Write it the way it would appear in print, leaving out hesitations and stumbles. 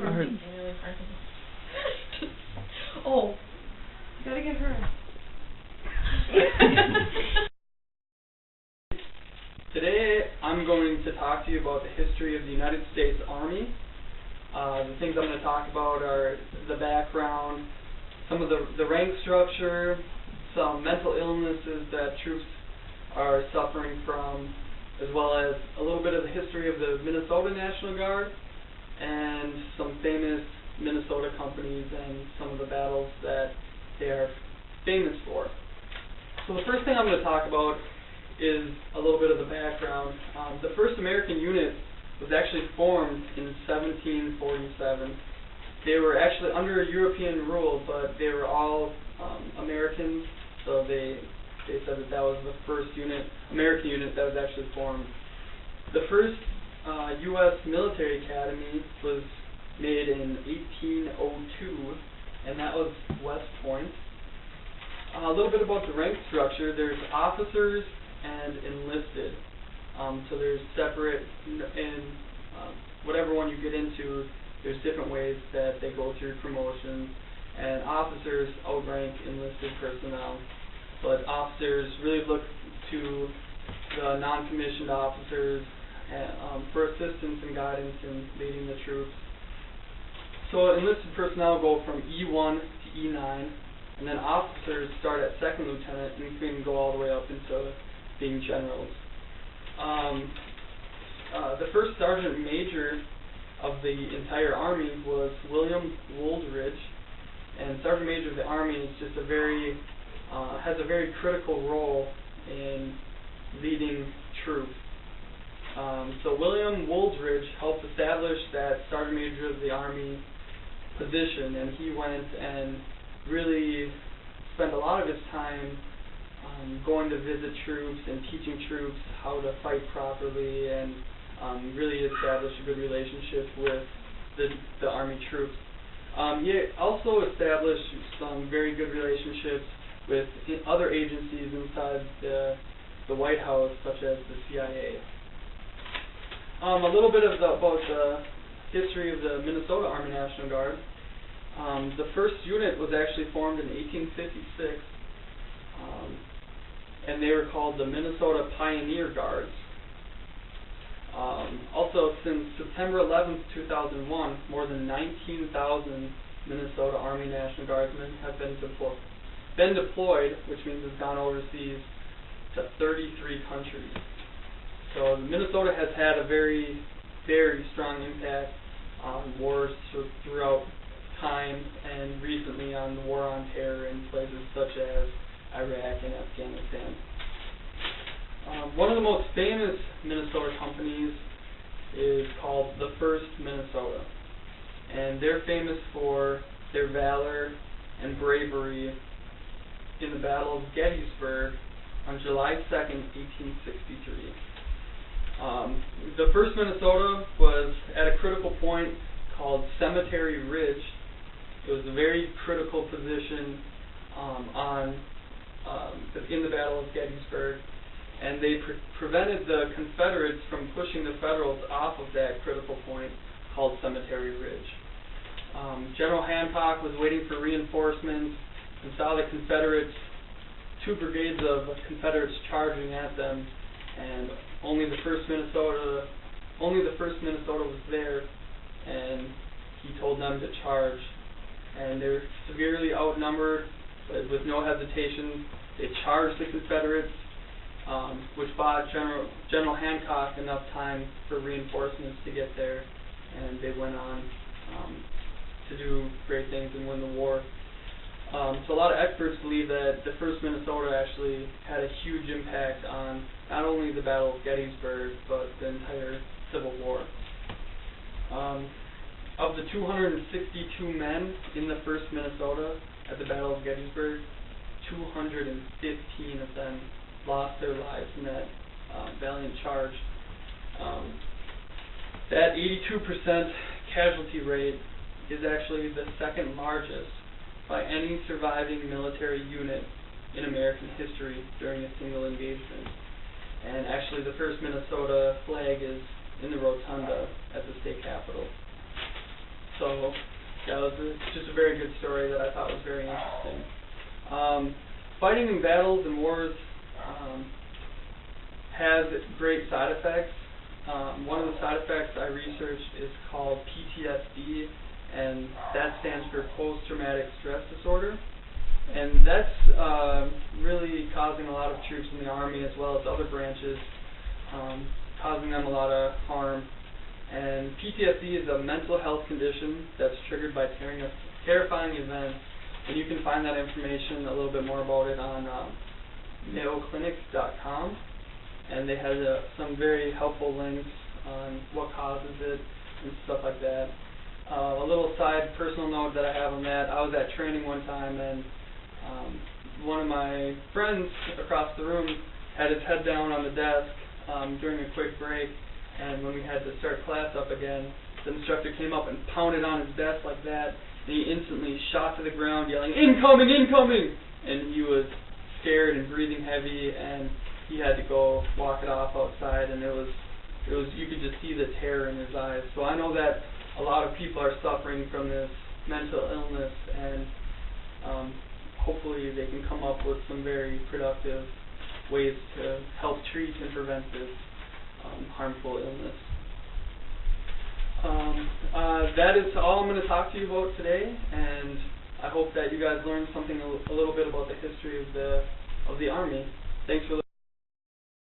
heard. Oh, you gotta get her. Today I'm going to talk to you about the history of the United States Army. The things I'm going to talk about are the background, some of the rank structure, some mental illnesses that troops are suffering from, as well as a little bit of the history of the Minnesota National Guard and some famous Minnesota companies and some of the battles that they are famous for. So the first thing I'm going to talk about is a little bit of the background. The first American unit was actually formed in 1747. They were actually under European rule, but they were all Americans, so they said that was the first American unit that was actually formed. The first U.S. military academy was made in 1802, and that was West Point. A little bit about the rank structure. There's officers and enlisted. So there's separate, and whatever one you get into, there's different ways that they go through promotions, and officers outrank enlisted personnel. But officers really look to the non-commissioned officers for assistance and guidance in leading the troops. So enlisted personnel go from E1 to E9, and then officers start at second lieutenant and can go all the way up into being generals. The first sergeant major of the entire Army was William Wooldridge, and sergeant major of the Army is just has a very critical role in leading troops. So William Wooldridge helped establish that sergeant major of the Army position, and he went and really spent a lot of his time going to visit troops and teaching troops how to fight properly, and really establish a good relationship with the Army troops. He also established some very good relationships with other agencies inside the White House, such as the CIA. A little bit about the history of the Minnesota Army National Guard. The first unit was actually formed in 1856, and they were called the Minnesota Pioneer Guards. Also, since September 11th, 2001, more than 19,000 Minnesota Army National Guardsmen have been deployed, which means it's gone overseas to 33 countries. So Minnesota has had a very, very strong impact on wars throughout time, and recently on the war on terror in places such as Iraq and Afghanistan. One of the most famous Minnesota companies is called the 1st Minnesota, and they're famous for their valor and bravery in the Battle of Gettysburg on July 2nd, 1863. The 1st Minnesota was at a critical point called Cemetery Ridge. It was a very critical position in the Battle of Gettysburg, and they prevented the Confederates from pushing the Federals off of that critical point called Cemetery Ridge. General Hancock was waiting for reinforcements and saw the Confederates, 2 brigades of Confederates charging at them, and only the 1st Minnesota was there, and he told them to charge. And they're severely outnumbered, but with no hesitation, they charged the Confederates, which bought General Hancock enough time for reinforcements to get there, and they went on to do great things and win the war. So a lot of experts believe that the 1st Minnesota actually had a huge impact on not only the Battle of Gettysburg, but the entire Civil War. Of the 262 men in the 1st Minnesota at the Battle of Gettysburg, 215 of them lost their lives in that valiant charge. That 82% casualty rate is actually the 2nd largest by any surviving military unit in American history during a single engagement. And actually the 1st Minnesota flag is in the rotunda at the state capitol. So that was just a very good story that I thought was very interesting. Fighting in battles and wars has great side effects. One of the side effects I researched is called PTSD, and that stands for post-traumatic stress disorder. And that's really causing a lot of troops in the Army as well as other branches, causing them a lot of harm. And PTSD is a mental health condition that's triggered by terrifying events. And you can find that information, a little bit more about it on mayoclinic.com. And they have some very helpful links on what causes it and stuff like that. A little side personal note that I have on that, I was at training one time, and one of my friends across the room had his head down on the desk during a quick break, and when we had to start class up again, the instructor came up and pounded on his desk like that, and he instantly shot to the ground yelling, "Incoming, incoming!" And he was scared and breathing heavy, and he had to go walk it off outside, and it was you could just see the terror in his eyes. So I know that a lot of people are suffering from this mental illness, and hopefully they can come up with some very productive ways to help treat and prevent this harmful illness. That is all I'm going to talk to you about today, and I hope that you guys learned something a little bit about the history of the Army. Thanks for listening.